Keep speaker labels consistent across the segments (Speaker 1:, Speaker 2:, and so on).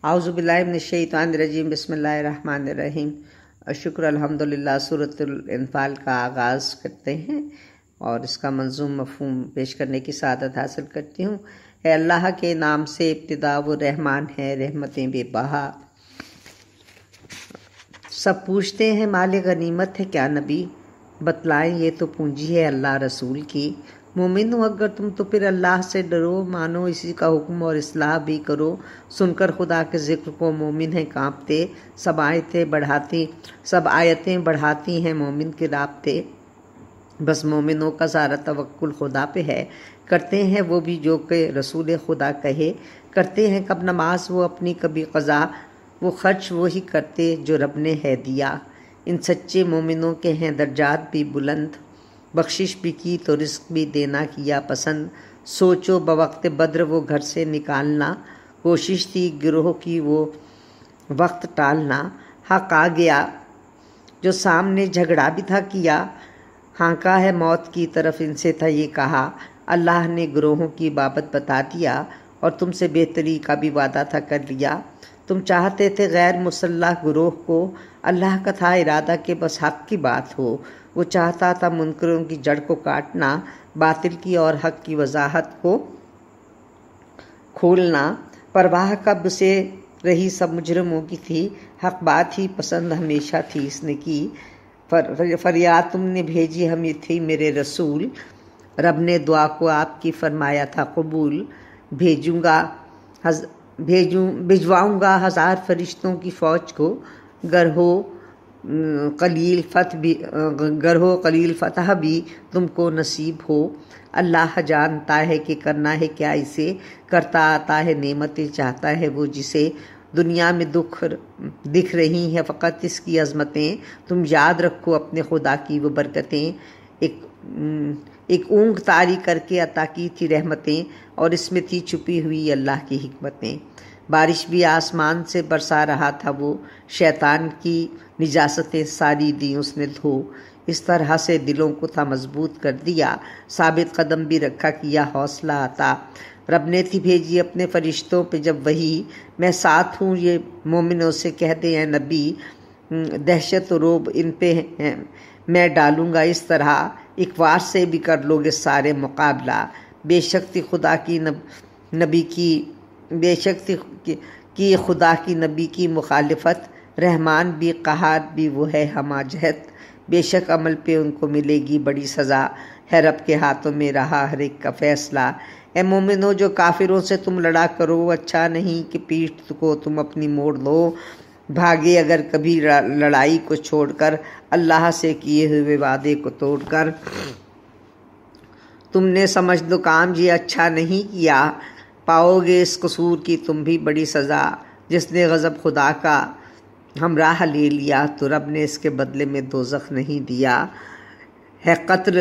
Speaker 1: اعوذ باللہ من الشیطان الرجیم، بسم اللہ الرحمن الرحیم۔ شکر الحمدللہ سورۃ الانفال کا آغاز کرتے ہیں اور اس کا منظوم مفہوم پیش کرنے کی سعادت حاصل کرتی ہوں۔ اے اللہ کے نام سے ابتدا، وہ رحمان ہے، رحمتیں بے بہا۔ سب پوچھتے ہیں مال غنیمت ہے کیا نبی؟ بتلائیں یہ تو پونجی ہے اللہ رسول کی۔ مومن ہو اگر تم تو پھر اللہ سے ڈرو، مانو اسی کا حکم اور اصلاح بھی کرو۔ سن کر خدا کے ذکر کو مومن ہیں کانپتے، سب آیتیں بڑھاتی ہیں مومن کے رابطے۔ بس مومنوں کا سارا توکل خدا پہ ہے، کرتے ہیں وہ بھی جو کہ رسول خدا کہے۔ کرتے ہیں کب نماز وہ اپنی کبھی قضا، وہ خرچ وہی کرتے جو رب نے ہے دیا۔ ان سچے مومنوں کے ہیں درجات بھی بلند، بخشش بھی کی تو رزق بھی دینا کیا پسند۔ سوچو بوقت بدر وہ گھر سے نکالنا، کوشش تھی گروہ کی وہ وقت ٹالنا۔ حق آ گیا جو سامنے جھگڑا بھی تھا کیا، ہانکا ہے موت کی طرف ان سے تھا یہ کہا۔ اللہ نے گروہوں کی بابت بتا دیا اور تم سے بہتری کا بھی وعدہ تھا کر لیا۔ تم چاہتے تھے غیر مسلح گروہ کو، اللہ کا تھا ارادہ کہ بس حق کی بات ہو۔ وہ چاہتا تھا منکروں کی جڑ کو کاٹنا، باطل کی اور حق کی وضاحت کو کھولنا۔ پرواہ کب سے رہی سب مجرموں کی تھی، حق بات ہی پسند ہمیشہ تھی اس نے کی۔ فریاد تم نے بھیجی ہمیں تھی میرے رسول، رب نے دعا کو آپ کی فرمایا تھا قبول۔ بھجواؤں گا ہزار فرشتوں کی فوج کو، گر ہو قلیل فتح بھی تم کو نصیب ہو۔ اللہ جانتا ہے کہ کرنا ہے کیا اسے، کرتا آتا ہے نعمتیں چاہتا ہے وہ جسے۔ دنیا میں دکھ رہی ہیں فقط اس کی عظمتیں، تم یاد رکھو اپنے خدا کی وہ برکتیں۔ ایک اونگ طاری کر کے عطا کی تھی رحمتیں، اور اس میں تھی چھپی ہوئی اللہ کی حکمتیں۔ بارش بھی آسمان سے برسا رہا تھا وہ، شیطان کی نجاستیں ساری دی اس نے دھو۔ اس طرح سے دلوں کو تھا مضبوط کر دیا، ثابت قدم بھی رکھا کیا حوصلہ عطا۔ رب نے تھی بھیجی اپنے فرشتوں پہ جب وہی، میں ساتھ ہوں یہ مومنوں سے کہہ دے اے نبی۔ دہشت و رعب ان پہ میں ڈالوں گا اس طرح، ایک وار سے بھی کر لو گے سارے مقابلہ۔ بے شک تھی خدا کی نبی کی مخالفت، رحمان بھی قہار بھی وہ ہے ہمہ جہت۔ بے شک عمل پہ ان کو ملے گی بڑی سزا، ہے رب کے ہاتھوں میں رہا ہر ایک کا فیصلہ۔ اے مومنو جو کافروں سے تم لڑا کرو، اچھا نہیں کہ پیٹھ کو تم اپنی موڑ لو۔ بھاگے اگر کبھی لڑائی کو چھوڑ کر، اللہ سے کیے ہوئے وعدے کو توڑ کر۔ تم نے سمجھ لو کام یہ اچھا نہیں کیا، پاؤ گے اس قصور کی تم بھی بڑی سزا۔ جس نے غضب خدا کا ہمراہ لے لیا، تو رب نے اس کے بدلے میں دوزخ نہیں دیا۔ ہے قتل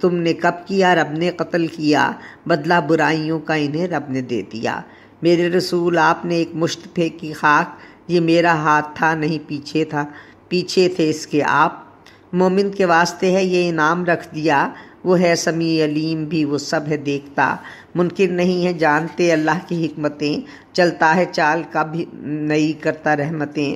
Speaker 1: تم نے کب کیا، رب نے قتل کیا، بدلہ برائیوں کا انہیں رب نے دے دیا۔ میرے رسول آپ نے ایک مشت پھینکی خاک، یہ میرا ہاتھ تھا نہیں پیچھے تھے اس کے آپ۔ مومن کے واسطے ہے یہ انعام رکھ دیا، وہ ہے سمیع علیم بھی وہ سب ہے دیکھتا۔ منکر نہیں ہے جانتے اللہ کی حکمتیں، چلتا ہے چال کا بھی نئی کرتا رحمتیں۔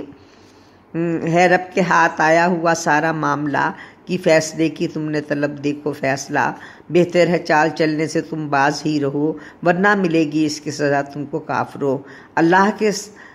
Speaker 1: ہے رب کے ہاتھ آیا ہوا سارا معاملہ، کی فیصلے کی تم نے طلب دیکھو فیصلہ۔ بہتر ہے چال چلنے سے تم باز ہی رہو، ورنہ ملے گی اس کی سزا تم کو کافرو۔ اللہ کے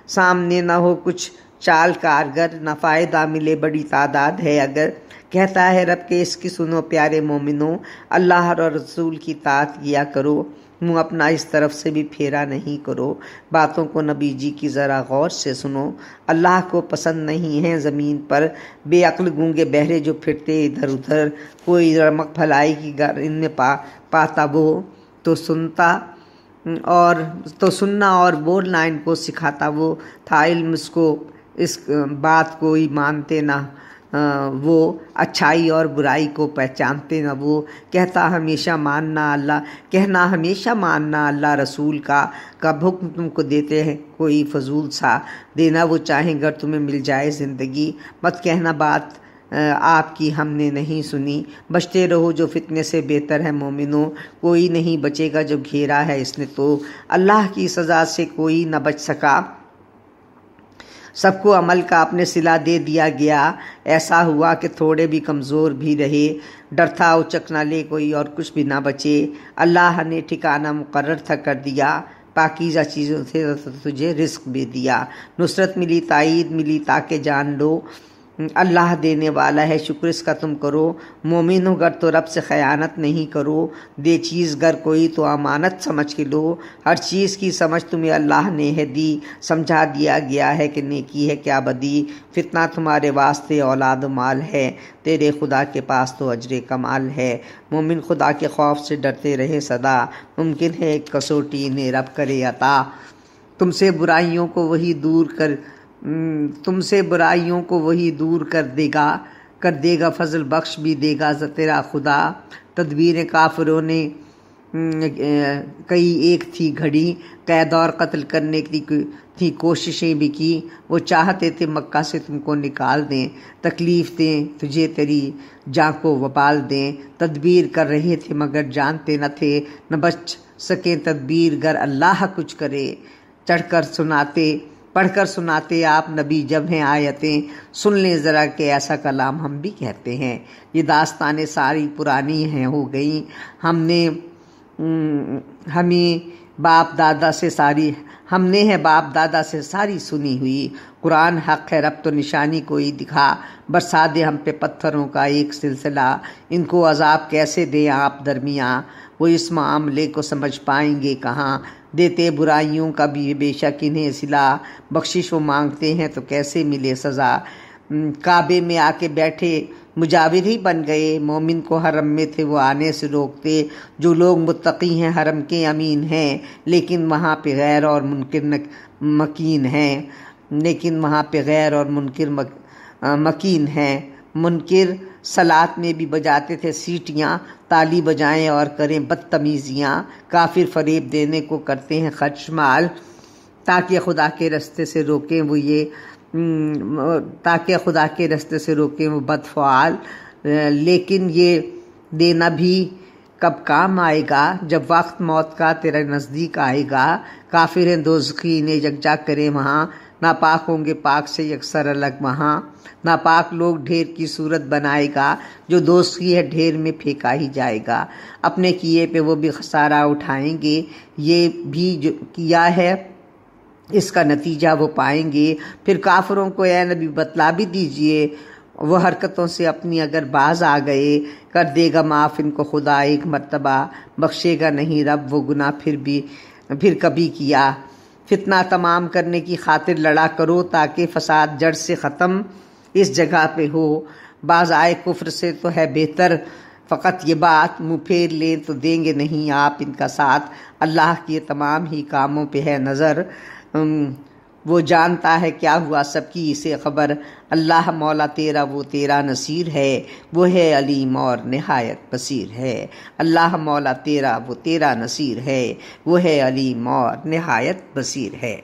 Speaker 1: سامنے نہ ہو کچھ چال کارگر، نہ فائدہ ملے بڑی تعداد ہے اگر۔ کہتا ہے رب کہ اس کی سنو پیارے مومنوں، اللہ اور رسول کی طاعت کیا کرو، منہ اپنا اس طرف سے بھی پھیرا نہیں کرو۔ باتوں کو نبی جی کی ذرا غور سے سنو، اللہ کو پسند نہیں ہے زمین پر بے عقل گونگے بہرے جو پھرتے ادھر ادھر۔ کوئی رمق بھلائی کی گر ان میں پاتا وہ تو سننا اور بولنا ان کو سکھاتا وہ تھا علم اس بات کوئی مانتے نہ وہ، اچھائی اور برائی کو پہچانتے نہ وہ۔ کہنا ہمیشہ ماننا اللہ رسول کا، کب حکم تم کو دیتے ہیں کوئی فضول سا، دینا وہ چاہیں گر تمہیں مل جائے زندگی۔ مت کہنا بات آپ کی ہم نے نہیں سنی، بچتے رہو جو فتنے سے بہتر ہے مومنوں، کوئی نہیں بچے گا جو گھیرا ہے اس نے تو۔ اللہ کی سزا سے کوئی نہ بچ سکا، سب کو عمل کا اپنے صلہ دے دیا گیا، ایسا ہوا کہ تھوڑے بھی کمزور بھی رہے، ڈر تھا اچک نہ لے کوئی اور کچھ بھی نہ بچے۔ اللہ نے ٹھکانہ مقرر تھا کر دیا، پاکیزہ چیزوں سے تجھے رزق بھی دیا، نصرت ملی تائید ملی تاکہ جان لو اللہ دینے والا ہے، شکر اس کا تم کرو۔ مومنو گر تو رب سے خیانت نہیں کرو، دے چیز گر کوئی تو امانت سمجھ کے لو، ہر چیز کی سمجھ تمہیں اللہ نے ہے دی، سمجھا دیا گیا ہے کہ نیکی ہے کیا بدی، فتنہ تمہارے واسطے اولاد و مال ہے، تیرے خدا کے پاس تو اجر کمال ہے۔ مومن خدا کے خوف سے ڈرتے رہے صدا، ممکن ہے ایک کسوٹی انہیں رب کرے عطا، تم سے برائیوں کو وہی دور کر دے گا فضل بخش بھی دے گا تیرا خدا۔ تدبیر کافروں نے کئی ایک تھی گھڑی، قید اور قتل کرنے کی تھی کوششیں بھی کی، وہ چاہتے تھے مکہ سے تم کو نکال دیں، تکلیف دیں تجھے تیری جان کو وبال دیں، تدبیر کر رہے تھے مگر جانتے نہ تھے، نہ بچ سکیں تدبیر گر اللہ کچھ کرے، پڑھ کر سناتے آپ نبی جب ہیں آیتیں، سن لیں ذرا کہ ایسا کلام ہم بھی کہتے ہیں، یہ داستانیں ساری پرانی ہیں ہو گئیں، ہمیں باپ دادا سے ساری سنی ہوئی، قرآن حق ہے رب تو نشانی کوئی دکھا، برسا دے ہم پہ پتھروں کا ایک سلسلہ، ان کو عذاب کیسے دیں آپ درمیاں، وہ اس معاملے کو سمجھ پائیں گے کہاں، دیتے برائیوں کا بھی بے شک انہیں صلہ، بخشش وہ مانگتے ہیں تو کیسے ملے سزا، کعبے میں آ کے بیٹھے مجاور ہی بن گئے، مومن کو حرم میں تھے وہ آنے سے روکتے، جو لوگ متقی ہیں حرم کے امین ہیں، لیکن وہاں پہ غیر اور منکر مکین ہیں، منکر صلات میں بھی بجاتے تھے سیٹیاں، تالی بجائیں اور کریں بدتمیزیاں، کافر فریب دینے کو کرتے ہیں خرچ مال، تاکہ خدا کے رستے سے روکیں وہ بدفعال، لیکن یہ دینا بھی کب کام آئے گا جب وقت موت کا تیرے نزدیک آئے گا، کافر ہیں دوزخی انہیں یکجا کریں وہاں، ناپاک ہوں گے پاک سے یکسر الگ وہاں، ناپاک لوگ ڈھیر کی صورت بنائے گا، جو دوزخی ہے ڈھیر میں پھینکا ہی جائے گا، اپنے کیے پہ وہ بھی خسارہ اٹھائیں گے، یہ بھی جو کیا ہے اس کا نتیجہ وہ پائیں گے۔ پھر کافروں کو اے نبی بتلا بھی دیجئے، وہ حرکتوں سے اپنی اگر باز آ گئے، کر دے گا معاف ان کو خدا ایک مرتبہ، بخشے گا نہیں رب وہ گناہ پھر کبھی کیا، فتنہ تمام کرنے کی خاطر لڑا کرو تاکہ فساد جڑ سے ختم اس جگہ پہ ہو، باز آئے کفر سے تو ہے بہتر، فقط یہ بات منہ پھیر لیں تو دیں گے نہیں آپ ان کا ساتھ، اللہ کی تمام ہی کاموں پہ ہے نظر، وہ جانتا ہے کیا ہوا سب کی اسے خبر، اللہ مولا تیرا وہ تیرا نصیر ہے، وہ ہے علیم اور نہایت بصیر ہے، اللہ مولا تیرا وہ تیرا نصیر ہے، وہ ہے علیم اور نہایت بصیر ہے۔